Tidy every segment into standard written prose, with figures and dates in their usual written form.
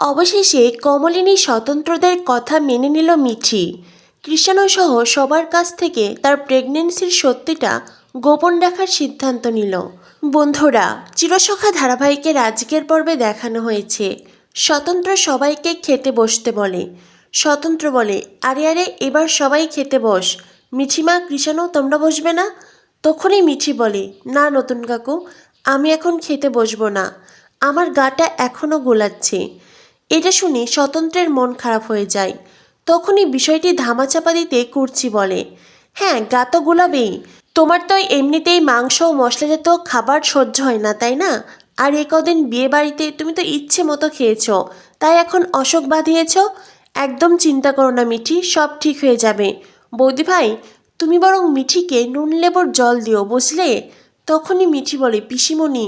অবশেষে কমলিনী স্বতন্ত্রদের কথা মেনে নিল মিঠি। কৃষ্ণসহ সবার কাছ থেকে তার প্রেগনেন্সির সত্যিটা গোপন রাখার সিদ্ধান্ত নিল। বন্ধুরা, চিরসখা ধারাবাহিকের আজকের পর্বে দেখানো হয়েছে স্বতন্ত্র সবাইকে খেতে বসতে বলে। স্বতন্ত্র বলে, আরে আরে এবার সবাই খেতে বস। মিঠিমা, কৃষ্ণ তোমরা বসবে না? তখনই মিঠি বলে, না নতুন কাকু, আমি এখন খেতে বসবো না, আমার গাটা এখনও গোলাচ্ছে। এটা শুনে স্বতন্ত্রের মন খারাপ হয়ে যায়। তখনই বিষয়টি ধামাচাপা দিতে কুর্চি বলে, হ্যাঁ গা তো গোলাবেই, তোমার তো এমনিতেই মাংস ও মশলাজাত খাবার সহ্য হয় না, তাই না? আর এ কদিন বিয়ে বাড়িতে তুমি তো ইচ্ছে মতো খেয়েছ, তাই এখন অসুখ বাঁধিয়েছ। একদম চিন্তা করো না মিঠি, সব ঠিক হয়ে যাবে। বৌদি ভাই, তুমি বরং মিঠিকে নুন লেবুর জল দিও, বুঝলে? তখনই মিঠি বলে, পিসিমণি।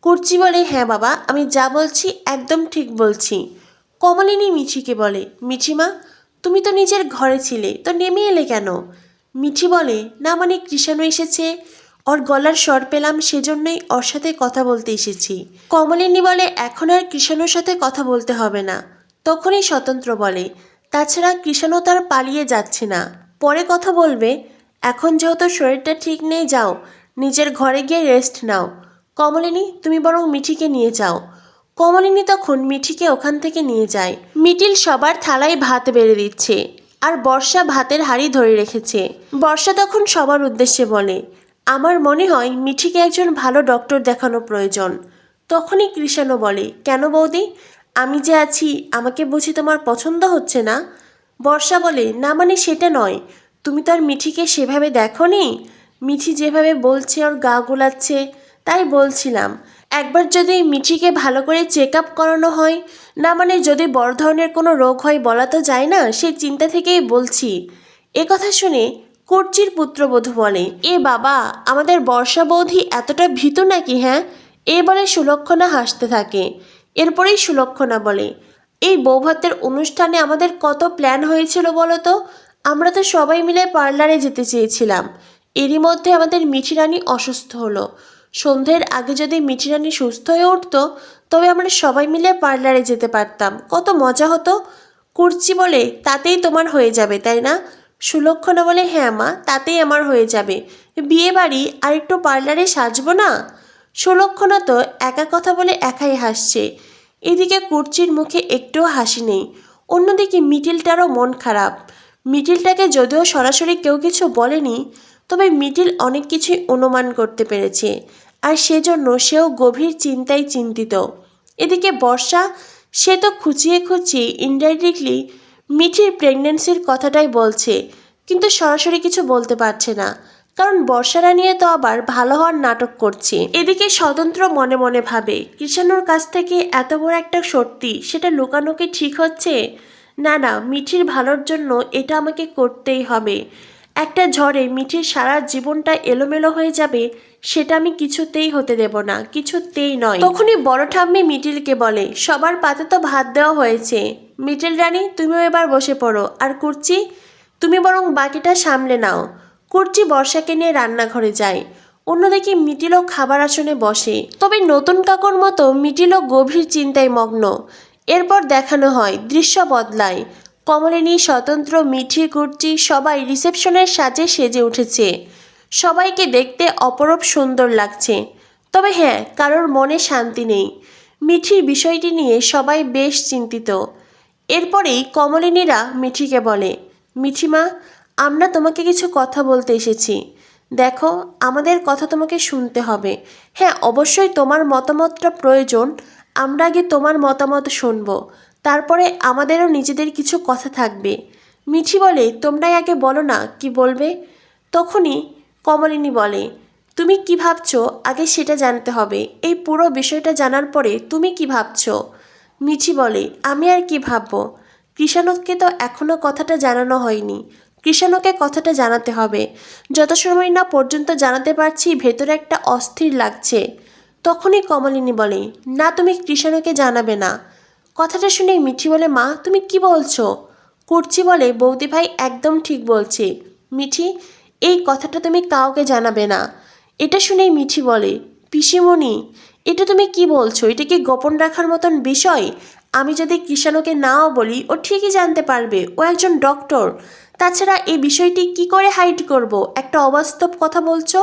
কুর্চি বলে, হ্যাঁ বাবা, আমি যা বলছি একদম ঠিক বলছি। কমলিনী মিঠিকে বলে, মিঠিমা, তুমি তো নিজের ঘরে ছিলে, তো নেমে এলে কেন? মিঠি বলে, না মানে কৃষ্ণ এসেছে, ওর গলার স্বর পেলাম, সেজন্যই ওর সাথে কথা বলতে এসেছি। কমলিনী বলে, এখন আর কৃষ্ণর সাথে কথা বলতে হবে না। তখনই স্বতন্ত্র বলে, তাছাড়া কৃষ্ণ তার পালিয়ে যাচ্ছে না, পরে কথা বলবে। এখন যেহেতু শরীরটা ঠিক নেই, যাও নিজের ঘরে গিয়ে রেস্ট নাও। কমলিনী, তুমি বরং মিঠিকে নিয়ে যাও। কমলিনী তখন মিঠিকে ওখান থেকে নিয়ে যায়। মিটিল সবার থালায় ভাত বেড়ে দিচ্ছে, আর বর্ষা ভাতের হাঁড়ি ধরে রেখেছে। বর্ষা তখন সবার উদ্দেশ্যে বলে, আমার মনে হয় মিঠিকে একজন ভালো ডক্টর দেখানো প্রয়োজন। তখনই কৃষ্ণ বলে, কেন বৌদি, আমি যে আছি, আমাকে বুঝি তোমার পছন্দ হচ্ছে না? বর্ষা বলে, না মানে সেটা নয়, তুমি তো আর মিঠিকে সেভাবে দেখোনি। মিঠি যেভাবে বলছে ওর গা গোলাচ্ছে, তাই বলছিলাম একবার যদি মিঠিকে ভালো করে চেক আপ করানো হয়। না মানে যদি বড় ধরনের কোনো রোগ হয় বলা তো যায় না, সেই চিন্তা থেকেই বলছি। এ কথা শুনে কর্চির পুত্রবধূ বলে, এ বাবা, আমাদের বর্ষা বৌদি এতটা ভীতু নাকি? হ্যাঁ, এ বলে সুলক্ষণা হাসতে থাকে। এরপরেই সুলক্ষণা বলে, এই বৌভাতের অনুষ্ঠানে আমাদের কত প্ল্যান হয়েছিল বলো তো। আমরা তো সবাই মিলে পার্লারে যেতে চেয়েছিলাম, এরই মধ্যে আমাদের মিঠি রানী অসুস্থ হলো। সন্ধ্যের আগে যদি মিঠি রানী সুস্থ হয়ে উঠতো, তবে আমরা সবাই মিলে পার্লারে যেতে পারতাম, কত মজা হতো। কুর্চি বলে, তাতেই তোমার হয়ে যাবে তাই না? সুলক্ষণা বলে, হ্যাঁ মা, তাতেই আমার হয়ে যাবে। বিয়ে বাড়ি আর একটু পার্লারে সাজবো না? সুলক্ষণা তো একা কথা বলে একাই হাসছে। এদিকে কুর্চির মুখে একটুও হাসি নেই। অন্যদিকে মিটিলটারও মন খারাপ। মিটিলটাকে যদিও সরাসরি কেউ কিছু বলেনি, তবে মিটিল অনেক কিছুই অনুমান করতে পেরেছে, আর সেজন্য সেও গভীর চিন্তায় চিন্তিত। এদিকে বর্ষা, সে তো খুঁচিয়ে খুঁচিয়ে ইনডাইরেক্টলি মিঠির প্রেগনেন্সির কথাটাই বলছে, কিন্তু সরাসরি কিছু বলতে পারছে না, কারণ বর্ষারা নিয়ে তো আবার ভালো হওয়ার নাটক করছে। এদিকে স্বতন্ত্র মনে মনে ভাবে, কৃষ্ণর কাছ থেকে এত বড় একটা সত্যি, সেটা লুকানো কি ঠিক হচ্ছে? না না, মিঠির ভালোর জন্য এটা আমাকে করতেই হবে। একটা ঝড়ে মিঠির সারা জীবনটা এলোমেলো হয়ে যাবে, সেটা আমি কিছুতেই হতে দেব না, কিছুতেই নয়। তখনই বড় ঠাম্মি মিটিলকে বলে, সবার পাতে তো ভাত দেওয়া হয়েছে, মিটিল রানী তুমিও এবার বসে পড়ো, আর কুর্চি তুমি বরং বাকিটা সামলে নাও। কুর্চি বর্ষাকে নিয়ে রান্নাঘরে যায়। অন্যদিকে মিটিলও খাবার আসনে বসে, তবে নতুন কাকুর মতো মিটিলও গভীর চিন্তায় মগ্ন। এরপর দেখানো হয় দৃশ্য বদলায়। কমলিনী, স্বতন্ত্র, মিঠি, কুর্চি সবাই রিসেপশনের সাজে সেজে উঠেছে। সবাইকে দেখতে অপরূপ সুন্দর লাগছে, তবে হ্যাঁ, কারোর মনে শান্তি নেই। মিঠির বিষয়টি নিয়ে সবাই বেশ চিন্তিত। এরপরেই কমলিনীরা মিঠিকে বলে, মিঠিমা, আমরা তোমাকে কিছু কথা বলতে এসেছি। দেখো, আমাদের কথা তোমাকে শুনতে হবে। হ্যাঁ, অবশ্যই তোমার মতামতটা প্রয়োজন, আমরা আগে তোমার মতামত শুনব, তারপরে আমাদেরও নিজেদের কিছু কথা থাকবে। মিঠি বলে, তোমরাই আগে বলো না কি বলবে। তখনই কমলিনী বলে, তুমি কি ভাবছো আগে সেটা জানতে হবে, এই পুরো বিষয়টা জানার পরে তুমি কি ভাবছো। মিঠি বলে, আমি আর কি ভাববো, কৃষাণকে তো এখনও কথাটা জানানো হয়নি, কৃষাণকে কথাটা জানাতে হবে। যত সময় না পর্যন্ত জানাতে পারছি, ভেতরে একটা অস্থির লাগছে। তখনই কমলিনী বলে, না তুমি কৃষাণকে জানাবে না। কথাটা শুনে মিঠি বলে, মা তুমি কি বলছো? কুর্চি বলে, বৌদি ভাই একদম ঠিক বলছে। মিঠি, এই কথাটা তুমি কাউকে জানাবে না। এটা শুনেই মিঠি বলে, পিসিমণি, এটা তুমি কি বলছো, এটা কি গোপন রাখার মতন বিষয়? আমি যদি কৃষাণুকে নাও বলি ও ঠিকই জানতে পারবে, ও একজন ডক্টর। তাছাড়া এই বিষয়টি কি করে হাইড করব? একটা অবাস্তব কথা বলছো।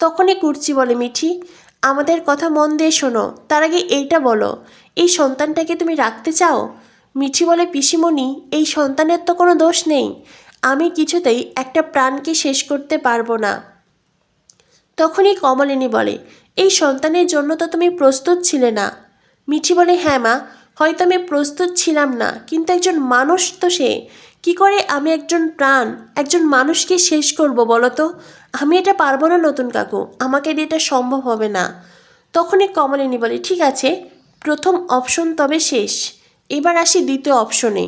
তখনই কুর্চি বলে, মিঠি আমাদের কথা মন দিয়ে শোনো, তার আগে এইটা বলো, এই সন্তানটাকে তুমি রাখতে চাও? মিঠি বলে, পিসিমণি এই সন্তানের তো কোনো দোষ নেই, আমি কিছুতেই একটা প্রাণকে শেষ করতে পারবো না। তখনই কমলিনী বলে, এই সন্তানের জন্য তো তুমি প্রস্তুত ছিলে না। মিঠি বলে, হ্যাঁ মা, হয়তো আমি প্রস্তুত ছিলাম না, কিন্তু একজন মানুষ তো সে, কি করে আমি একজন মানুষকে শেষ করব বলো তো? আমি এটা পারবো না নতুন কাকু, আমাকে দিয়ে এটা সম্ভব হবে না। তখনই কমলিনী বলে, ঠিক আছে, প্রথম অপশন তবে শেষ, এবার আসি দ্বিতীয় অপশনে।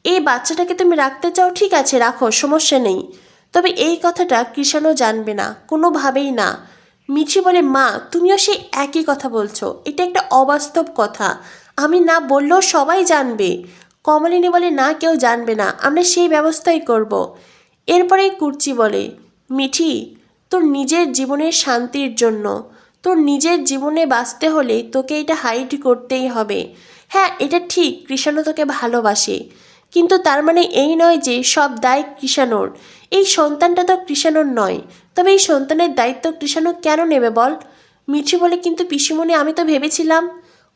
এই বাচ্চাটাকে তুমি রাখতে চাও, ঠিক আছে রাখো, সমস্যা নেই, তবে এই কথাটা কৃষাণও জানবে না, কোনোভাবেই না। মিঠি বলে, মা তুমিও সেই একই কথা বলছো, এটা একটা অবাস্তব কথা, আমি না বললেও সবাই জানবে। কমলিনী বলে, না কেউ জানবে না, আমরা সেই ব্যবস্থাই করব। এরপরেই কুর্চি বলে, মিঠি তোর নিজের জীবনের শান্তির জন্য, তোর নিজের জীবনে বাঁচতে হলে তোকে এটা হাইড করতেই হবে। হ্যাঁ এটা ঠিক, কৃষাণু তোকে ভালোবাসে, কিন্তু তার মানে এই নয় যে সব দায় কৃষাণুর। এই সন্তানটা তো কৃষাণুর নয়, তবে এই সন্তানের দায়িত্ব কৃষাণু কেন নেবে বল? মিঠি বলে, কিন্তু পিসিমণি আমি তো ভেবেছিলাম।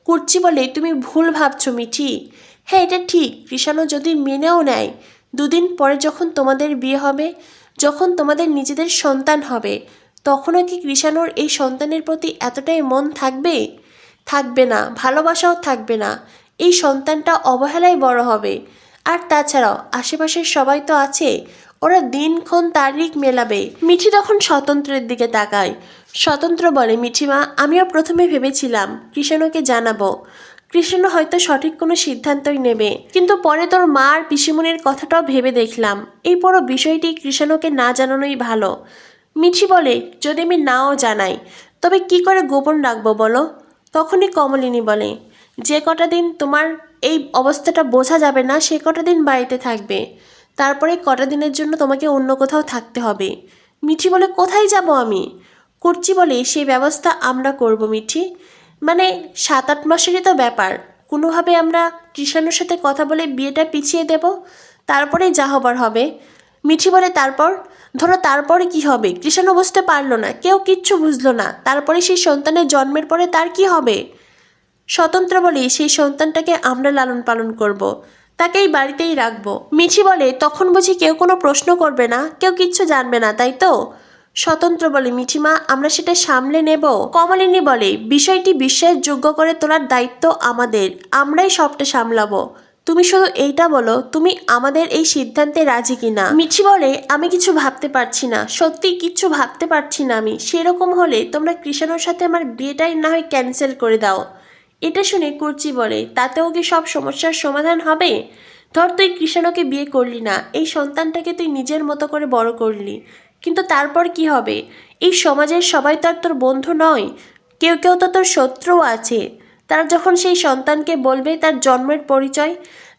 কুর্চি বলে, তুমি ভুল ভাবছো মিঠি। হ্যাঁ এটা ঠিক, কৃষাণু যদি মেনেও নেয়, দুদিন পরে যখন তোমাদের বিয়ে হবে, যখন তোমাদের নিজেদের সন্তান হবে, তখনও কি কৃষাণুর এই সন্তানের প্রতি এতটাই মন থাকবে? থাকবে না, ভালোবাসাও থাকবে না। এই সন্তানটা অবহেলায় বড় হবে। আর তাছাড়াও আশেপাশের সবাই তো আছে, ওরা দিনক্ষণ তারিখ মেলাবে। মিঠি তখন স্বতন্ত্রের দিকে তাকায়। স্বতন্ত্র বলে, মিঠিমা আমিও প্রথমে ভেবেছিলাম কৃষাণুকে জানাবো, কৃষাণু হয়তো সঠিক কোনো সিদ্ধান্তই নেবে, কিন্তু পরে তোর মা আর পিসিমণির কথাটাও ভেবে দেখলাম, এই পুরো বিষয়টি কৃষাণুকে না জানানোই ভালো। মিঠি বলে, যদি আমি নাও জানাই, তবে কি করে গোপন রাখবো বলো? তখনই কমলিনী বলে, যে কটা দিন তোমার এই অবস্থাটা বোঝা যাবে না, সে কটা দিন বাড়িতে থাকবে, তারপরে কটা দিনের জন্য তোমাকে অন্য কোথাও থাকতে হবে। মিঠি বলে, কোথায় যাব আমি? কুর্চি বলে, সেই ব্যবস্থা আমরা করব মিঠি, মানে 7-8 মাসেরই তো ব্যাপার, কোনোভাবে আমরা কৃষাণুর সাথে কথা বলে বিয়েটা পিছিয়ে দেব, তারপরে যা হবার হবে। মিঠি বলে, তারপর? ধরো তারপরে কি হবে? কৃষাণু বুঝতে পারলো না, কেউ কিচ্ছু বুঝলো না, তারপরে সেই সন্তানের জন্মের পরে তার কি হবে? স্বতন্ত্র বলে, সেই সন্তানটাকে আমরা লালন পালন করব, তাকে এই বাড়িতেই রাখবো। মিঠি বলে, তখন বুঝি কেউ কোনো প্রশ্ন করবে না, কেউ কিচ্ছু জানবে না, তাই তো? স্বতন্ত্র বলে, মিঠিমা আমরা সেটা সামলে নেব। কমলিনী বলে, বিষয়টি বিশ্বাসযোগ্য করে তোলার দায়িত্ব আমাদের, আমরাই সবটা সামলাবো, তুমি শুধু এইটা বলো তুমি আমাদের এই সিদ্ধান্তে রাজি কিনা। মিঠি বলে, আমি কিছু ভাবতে পারছি না, সত্যি কিচ্ছু ভাবতে পারছি না আমি, সেরকম হলে তোমরা কৃষাণুর সাথে আমার বিয়েটাই না হয় ক্যান্সেল করে দাও। এটা শুনে কুর্চি বলে, তাতেও কি সব সমস্যার সমাধান হবে? ধর তুই কৃষাণুকে বিয়ে করলি না, এই সন্তানটাকে তুই নিজের মতো করে বড় করলি, কিন্তু তারপর কি হবে? এই সমাজের সবাই তো আর তোর বন্ধু নয়, কেউ কেউ তো তোর শত্রুও আছে। তারা যখন সেই সন্তানকে বলবে তার জন্মের পরিচয়,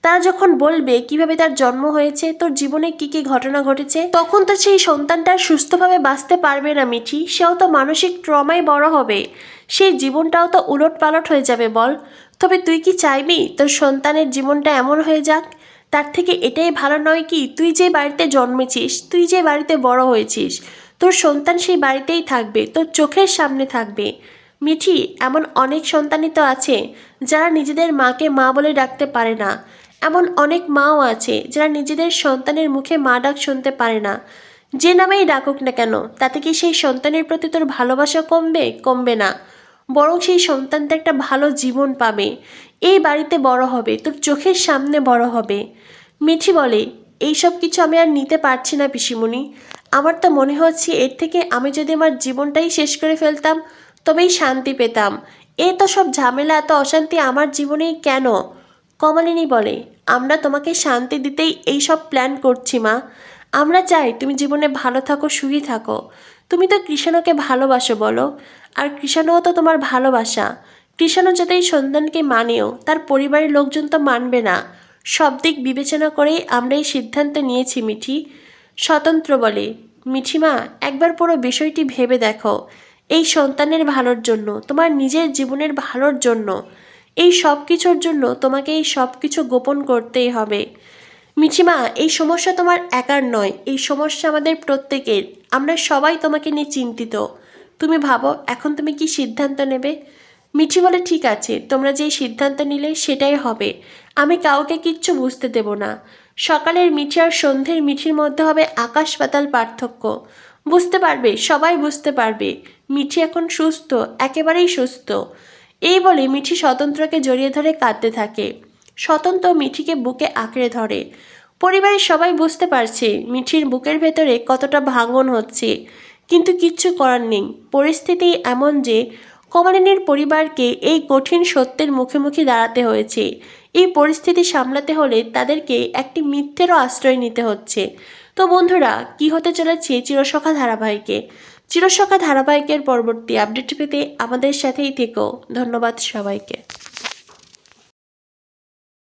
তারা যখন বলবে কিভাবে তার জন্ম হয়েছে, তোর জীবনে কি কি ঘটনা ঘটেছে, তখন তো সেই সন্তানটা সুস্থভাবে বাঁচতে পারবে না মিঠি, সেও তো মানসিক ট্রমায় বড় হবে, সেই জীবনটাও তো উলট পালট হয়ে যাবে বল। তবে তুই কি চাইবি তোর সন্তানের জীবনটা এমন হয়ে যাক? তার থেকে এটাই ভালো নয় কি, তুই যে বাড়িতে জন্মেছিস, তুই যে বাড়িতে বড় হয়েছিস, তোর সন্তান সেই বাড়িতেই থাকবে, তোর চোখের সামনে থাকবে। মিঠি, এমন অনেক সন্তানই তো আছে যারা নিজেদের মাকে মা বলে ডাকতে পারে না, এমন অনেক মাও আছে যারা নিজেদের সন্তানের মুখে মা ডাক শুনতে পারে না। যে নামেই ডাকুক না কেন, তাতে কি সেই সন্তানের প্রতি তোর ভালোবাসা কমবে? কমবে না, বরং সেই সন্তানটা একটা ভালো জীবন পাবে, এই বাড়িতে বড় হবে, তোর চোখের সামনে বড় হবে। মিঠি বলে, এইসব কিছু আমি আর নিতে পারছি না পিসিমণি, আমার তো মনে হচ্ছে এর থেকে আমি যদি আমার জীবনটাই শেষ করে ফেলতাম তবেই শান্তি পেতাম, এ তো সব ঝামেলা এত অশান্তি আমার জীবনেই কেন? কমলিনী বলে, আমরা তোমাকে শান্তি দিতেই এই সব প্ল্যান করছি মা, আমরা চাই তুমি জীবনে ভালো থাকো, সুখী থাকো। তুমি তো কৃষাণুকে ভালোবাসো বলো, আর কৃষাণুও তো তোমার ভালোবাসা। কৃষাণু যাতে এই সন্তানকে মানেও, তার পরিবারের লোকজন তো মানবে না, সব দিক বিবেচনা করেই আমরা এই সিদ্ধান্ত নিয়েছি মিঠি। স্বতন্ত্র বলে, মিঠিমা একবার পুরো বিষয়টি ভেবে দেখো, এই সন্তানের ভালোর জন্য, তোমার নিজের জীবনের ভালোর জন্য, এই সব কিছুর জন্য তোমাকে এই সব কিছু গোপন করতেই হবে। মিঠিমা, এই সমস্যা তোমার একার নয়, এই সমস্যা আমাদের প্রত্যেকের। আমরা সবাই তোমাকে নিয়ে চিন্তিত। তুমি ভাবো এখন তুমি কি সিদ্ধান্ত নেবে। মিঠি বলে, ঠিক আছে, তোমরা যেই সিদ্ধান্ত নিলে সেটাই হবে। আমি কাউকে কিচ্ছু বুঝতে দেব না। সকালের মিঠি আর সন্ধ্যের মিঠির মধ্যে হবে আকাশ পাতাল পার্থক্য। বুঝতে পারবে, সবাই বুঝতে পারবে। মিঠি এখন সুস্থ, একেবারেই সুস্থ। এই বলে মিঠি স্বতন্ত্রকে জড়িয়ে ধরে কাঁদতে থাকে। স্বতন্ত্র মিঠিকে বুকে আঁকড়ে ধরে। পরিবারের সবাই বুঝতে পারছে মিঠির বুকের ভেতরে কতটা ভাঙন হচ্ছে, কিন্তু কিচ্ছু করার নেই। পরিস্থিতি এমন যে কমলিনীর পরিবারকে এই কঠিন সত্যের মুখোমুখি দাঁড়াতে হয়েছে। এই পরিস্থিতি সামলাতে হলে তাদেরকে একটি মিথ্যেরও আশ্রয় নিতে হচ্ছে। তো বন্ধুরা, কি হতে চলেছে চিরসখা ধারাবাহিকে? চিরসখা ধারাবাহিকের পরবর্তী আপডেট পেতে আমাদের সাথেই থেকো। ধন্যবাদ সবাইকে।